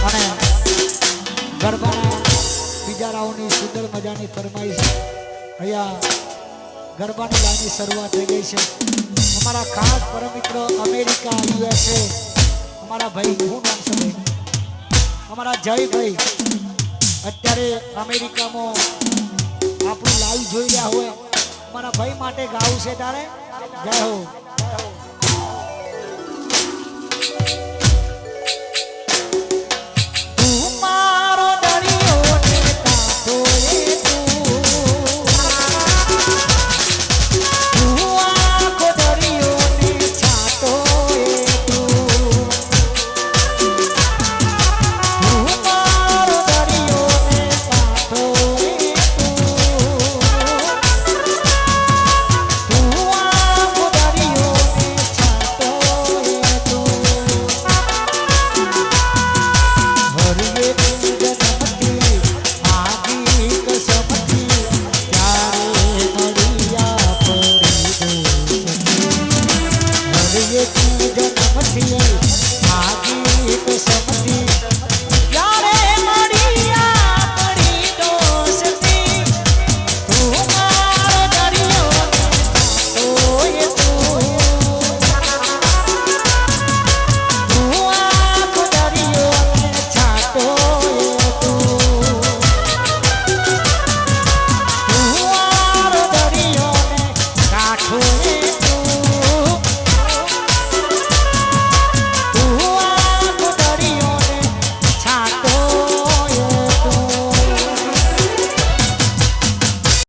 અને ગરબાના બીજા રાઉન્ડની સુંદર મજાની ફરમાઈશ અહીંયા ગરબાની લાઈનની શરૂઆત થઈ ગઈ છે। અમારા ખાસ પરમ મિત્રો અમેરિકા યુએસએ અમારા ભાઈ શું નામ છે ભાઈ અમારા જયભાઈ અત્યારે અમેરિકામાં આપણું લાઈવ જોઈ રહ્યા હોય અમારા ભાઈ માટે ગાવું છે તારે જય હો।